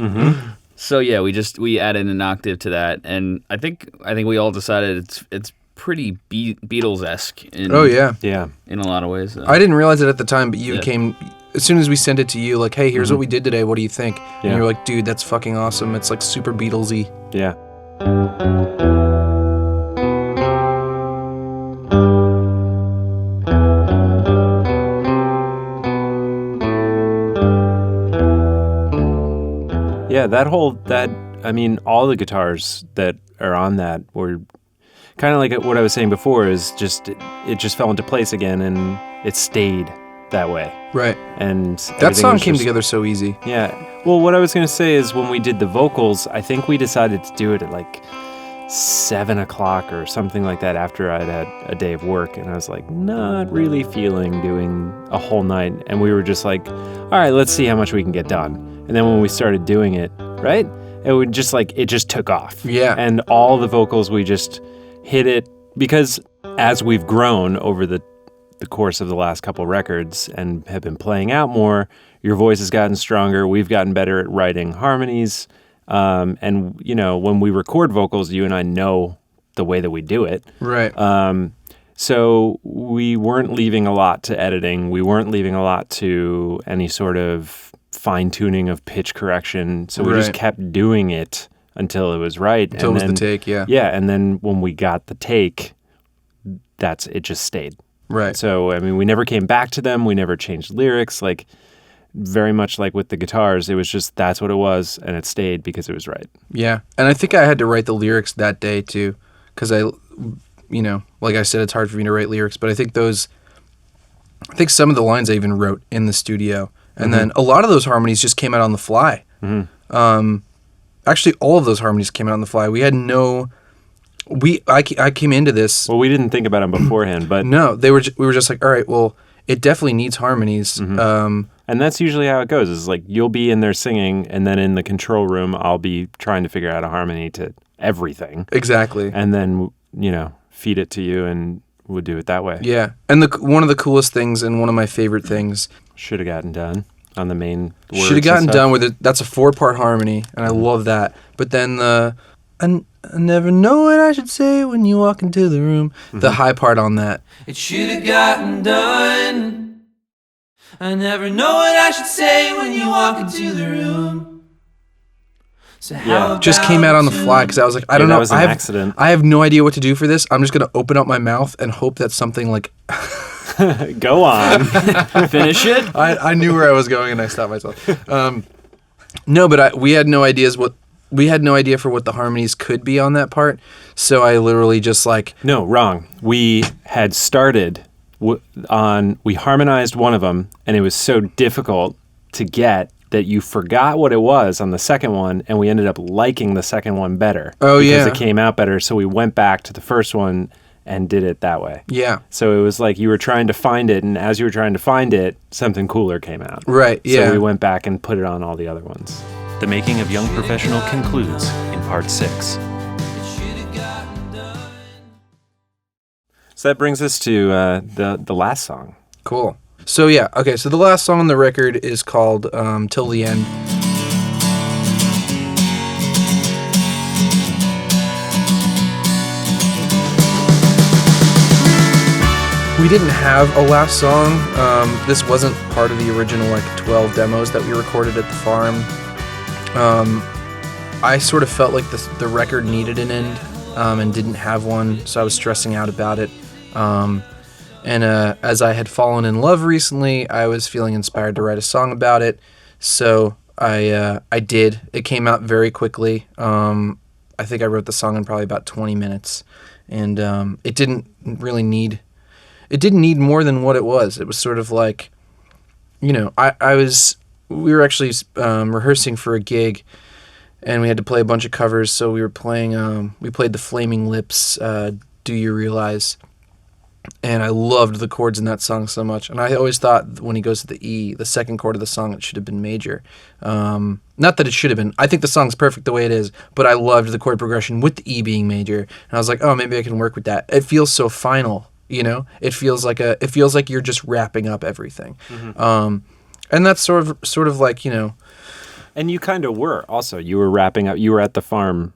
So yeah, we added an octave to that, and I think we all decided it's pretty Beatles-esque. Oh, yeah. Yeah. in a lot of ways. I didn't realize it at the time, but you Yeah. came as soon as we sent it to you, like, hey, here's what we did today. What do you think? And Yeah. you're like, dude, that's fucking awesome. It's like super Beatlesy. Yeah. Yeah, all the guitars that are on that were kind of like what I was saying before is it just fell into place again and it stayed that way. Right. And That everything song was came just- together so easy. Yeah. Well, what I was going to say is when we did the vocals, I think we decided to do it at like 7 o'clock or something like that after I'd had a day of work. And I was like, not really feeling doing a whole night. And we were just like, all right, let's see how much we can get done. And then when we started doing it, right, it just took off. Yeah. And all the vocals, we just hit it because as we've grown over the course of the last couple records and have been playing out more, your voice has gotten stronger. We've gotten better at writing harmonies. And, when we record vocals, you and I know the way that we do it. Right. So we weren't leaving a lot to editing. We weren't leaving a lot to any sort of fine-tuning of pitch correction. So we just Right. kept doing it until it was right. Until it was the take, yeah. Yeah, and then when we got the take, it just stayed. Right. So, I mean, we never came back to them. We never changed lyrics. Like, very much like with the guitars, it was just that's what it was, and it stayed because it was right. Yeah. And I think I had to write the lyrics that day, too, because like I said, it's hard for me to write lyrics, but I think some of the lines I even wrote in the studio. And then a lot of those harmonies just came out on the fly. Actually, all of those harmonies came out on the fly. We had I came into this. Well, we didn't think about them beforehand, but No, we were just like, all right, well, it definitely needs harmonies. and that's usually how it goes. Is like you'll be in there singing, and then in the control room, I'll be trying to figure out a harmony to everything, Exactly. and then feed it to you, and we'll do it that way. Yeah. And one of the coolest things and one of my favorite things Should have gotten done on the main words. should have gotten and stuff. done with it. That's a 4-part harmony, and I love that. But then I never know what I should say when you walk into the room. The high part on that. It should have gotten done. I never know what I should say when you walk into the room. So how Just came out on the fly because I was like, I don't know. That was an I have, accident. I have no idea what to do for this. I'm just going to open up my mouth and hope that something like... Go on. Finish it. I knew where I was going and I stopped myself. No, but we had no idea for what the harmonies could be on that part. So I literally just like... No, wrong. We had started we harmonized one of them, and it was so difficult to get that you forgot what it was on the second one, and we ended up liking the second one better. Oh, yeah. Because it came out better, so we went back to the first one and did it that way. Yeah. So it was like you were trying to find it, and as you were trying to find it, something cooler came out. Right, yeah. So we went back and put it on all the other ones. The Making of Young Professional concludes in part 6. So that brings us to the last song. Cool. So yeah, okay, so the last song on the record is called Till the End. We didn't have a last song. This wasn't part of the original 12 demos that we recorded at the farm. I sort of felt like the record needed an end and didn't have one, so I was stressing out about it. And as I had fallen in love recently, I was feeling inspired to write a song about it. So I did. It came out very quickly. I think I wrote the song in probably about 20 minutes. And it didn't need more than what it was. It was sort of like, we were actually rehearsing for a gig, and we had to play a bunch of covers. So we were playing, we played the Flaming Lips, Do You Realize? And I loved the chords in that song so much. And I always thought when he goes to the E, the second chord of the song, it should have been major. Not that it should have been. I think the song's perfect the way it is, but I loved the chord progression with the E being major. And I was like, oh, maybe I can work with that. It feels so final, It feels like you're just wrapping up everything. Mm-hmm. And that's sort of like, And you kind of were also. You were wrapping up. You were at the farm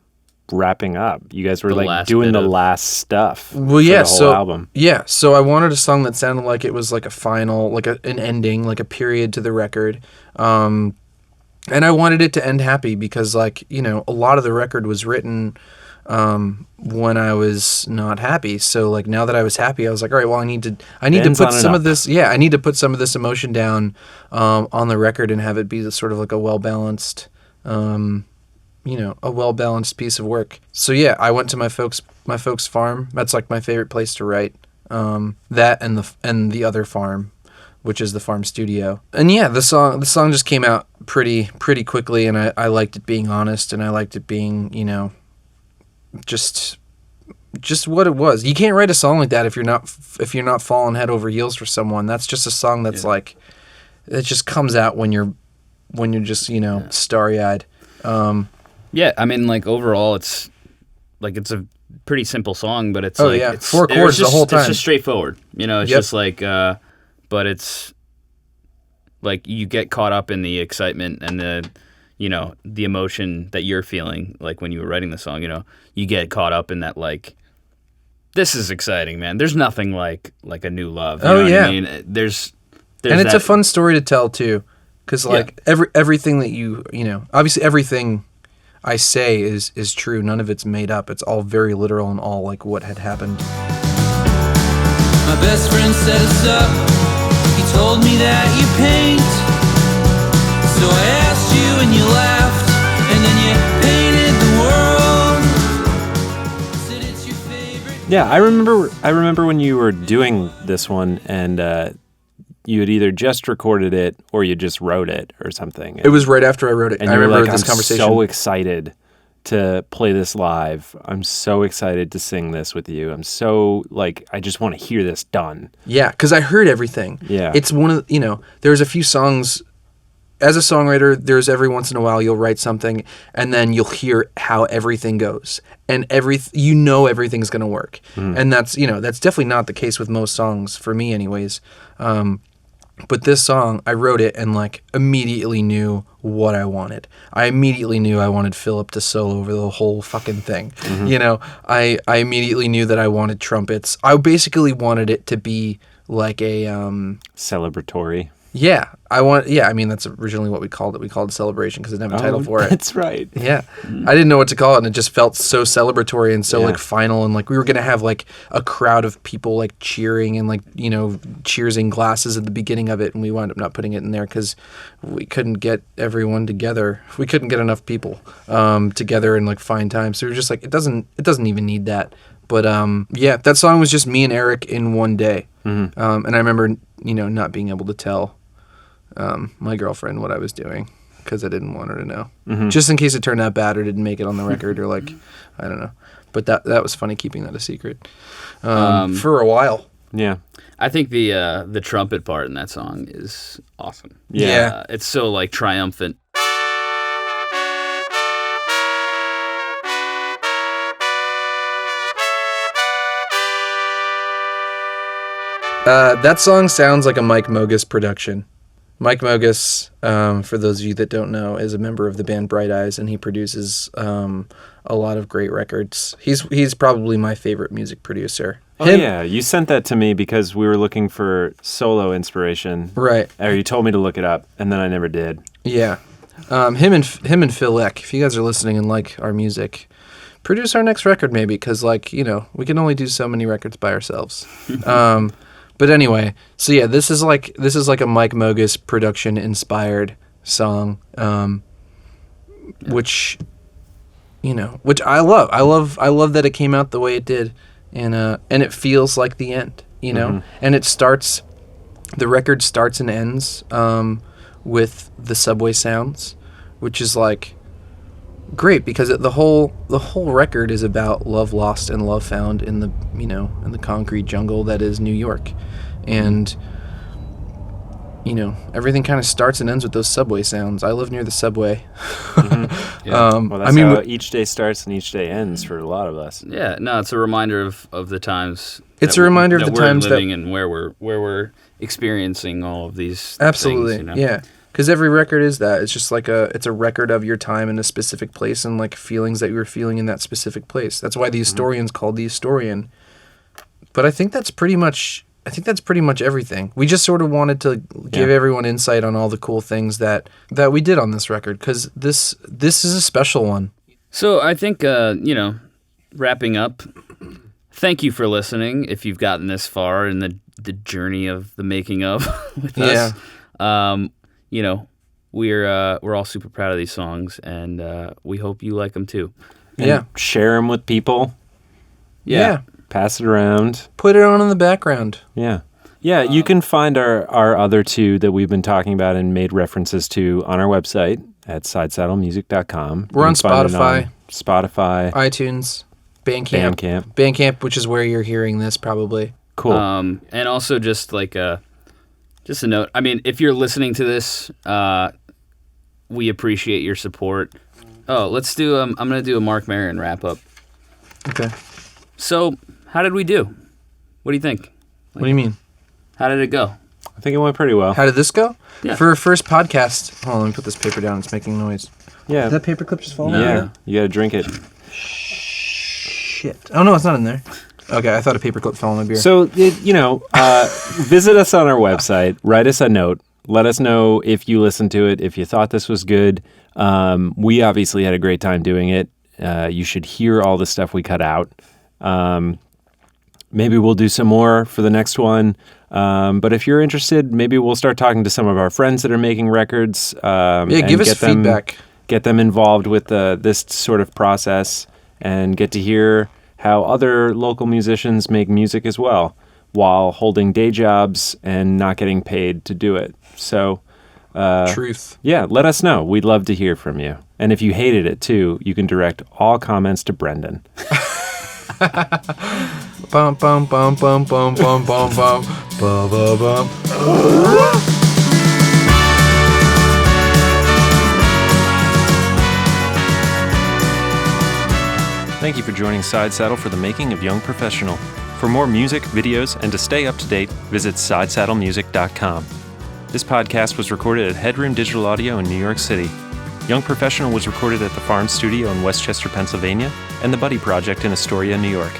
wrapping up. You guys were doing the last stuff. Well, yeah. For the whole album. Yeah. So I wanted a song that sounded like it was like a final, like an ending, like a period to the record. And I wanted it to end happy because, a lot of the record was written when I was not happy. So now that I was happy, I was like, all right, well, I need to put some of this. Yeah, I need to put some of this emotion down on the record and have it be sort of like a well balanced. A well-balanced piece of work. So yeah, I went to my folks' farm. That's like my favorite place to write. That and the other farm, which is the farm studio. And yeah, the song just came out pretty quickly, and I liked it being honest, and I liked it being, just what it was. You can't write a song like that if you're not falling head over heels for someone. That's just a song that's it just comes out when you're just, starry-eyed. Yeah, I mean, overall, it's a pretty simple song, but it's it's 4 chords the whole time. It's just straightforward, It's just but it's you get caught up in the excitement and the emotion that you're feeling, when you were writing the song. You get caught up in that, this is exciting, man. There's nothing like a new love. You know what I mean? There's and it's a fun story to tell too, because everything that obviously everything I say is true. None of it's made up. It's all very literal and all what had happened. My best friend set us up. He told me that you paint. So I asked you and you laughed, and then you painted the world. Said it's your favorite. Yeah, I remember when you were doing this one, and you had either just recorded it or you just wrote it or something. It was right after I wrote it. And I remember this conversation. I'm so excited to play this live. I'm so excited to sing this with you. I'm so, I just want to hear this done. Yeah, because I heard everything. Yeah. It's one of, there's a few songs, as a songwriter, there's every once in a while you'll write something and then you'll hear how everything goes. And everything's going to work. Mm. And that's definitely not the case with most songs, for me anyways. But this song, I wrote it and immediately knew what I wanted. I immediately knew I wanted Philip to solo over the whole fucking thing. Mm-hmm. I immediately knew that I wanted trumpets. I basically wanted it to be like a celebratory. Yeah, I mean, that's originally what we called it. We called it Celebration because it didn't have a title for it. That's right. Yeah. I didn't know what to call it, and it just felt so celebratory and so final, and we were going to have a crowd of people cheering and cheersing glasses at the beginning of it, and we wound up not putting it in there because we couldn't get everyone together. We couldn't get enough people together and find time. So we were just it doesn't even need that. But yeah, that song was just me and Eric in one day. Mm-hmm. And I remember not being able to tell my girlfriend what I was doing because I didn't want her to know, just in case it turned out bad or didn't make it on the record or like I don't know. But that was funny keeping that a secret for a while. Yeah. I think the trumpet part in that song is awesome. Yeah. It's so like triumphant. That song sounds like a Mike Mogus production. Mike Mogus, for those of you that don't know, is a member of the band Bright Eyes, and he produces a lot of great records. He's probably my favorite music producer. Oh, yeah. You sent that to me because we were looking for solo inspiration. Right. Or you told me to look it up, and then I never did. Yeah. Him and Phil Eck, if you guys are listening and like our music, produce our next record maybe, because like, you know, we can only do so many records by ourselves. But anyway, so yeah, this is like a Mike Mogus production inspired song, which, you know, which I love. I love that it came out the way it did, and it feels like the end, you know, and the record starts and ends with the subway sounds, which is like great because the whole record is about love lost and love found in the, you know, in the concrete jungle that is New York, and you know, everything kind of starts and ends with those subway sounds. I live near the subway. Well, that's how each day starts and each day ends for a lot of us. Yeah, no, it's a reminder of the times. It's a reminder of the times we're living and where we're experiencing all of these. Absolutely, things, you know? yeah. Because every record is that. It's just like it's a record of your time in a specific place and like feelings that you were feeling in that specific place. That's why the historian's called the historian. But I think that's pretty much everything. We just sort of wanted to give everyone insight on all the cool things that we did on this record, because this is a special one. So I think you know, wrapping up. Thank you for listening. If you've gotten this far in the journey of the making of with us. You know, we're all super proud of these songs, and we hope you like them too. And share them with people. Yeah. Pass it around. Put it on in the background. Yeah. Yeah, you can find our other two that we've been talking about and made references to on our website at sidesaddlemusic.com. We're on Spotify. Spotify. iTunes. Bandcamp, which is where you're hearing this probably. Cool. And also just like just a note. I mean, if you're listening to this, we appreciate your support. Oh, let's do. I'm gonna do a Mark Maron wrap up. Okay. So, how did we do? What do you think? What do you mean? How did it go? I think it went pretty well. How did this go? Yeah. For a first podcast. Hold on, let me put this paper down. It's making noise. Yeah. Is that paperclip just falling? Yeah. You gotta drink it. Shit. Oh no, it's not in there. Okay, I thought a paperclip fell on my beer. So, visit us on our website. Write us a note. Let us know if you listened to it, if you thought this was good. We obviously had a great time doing it. You should hear all the stuff we cut out. Maybe we'll do some more for the next one. But if you're interested, maybe we'll start talking to some of our friends that are making records. Give us feedback. Get them involved with this sort of process and get to hear how other local musicians make music as well while holding day jobs and not getting paid to do it. So, Truth. Yeah, let us know. We'd love to hear from you. And if you hated it too, you can direct all comments to Brendan. Bum bum bum bum bum bum bum bum bum bum bum. Thank you for joining Side Saddle for the making of Young Professional. For more music, videos, and to stay up to date, visit sidesaddlemusic.com. This podcast was recorded at Headroom Digital Audio in New York City. Young Professional was recorded at the Farm Studio in Westchester, Pennsylvania, and the Buddy Project in Astoria, New York.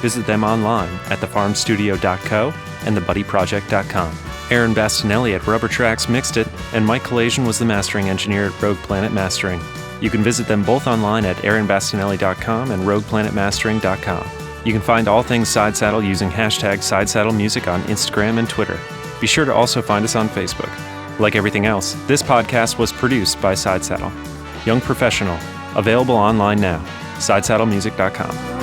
Visit them online at thefarmstudio.co and thebuddyproject.com. Aaron Bastinelli at Rubber Tracks mixed it, and Mike Kalasian was the mastering engineer at Rogue Planet Mastering. You can visit them both online at aaronbastinelli.com and rogueplanetmastering.com. You can find all things Side Saddle using hashtag SideSaddleMusic on Instagram and Twitter. Be sure to also find us on Facebook. Like everything else, this podcast was produced by Side Saddle. Young Professional, available online now, sidesaddlemusic.com.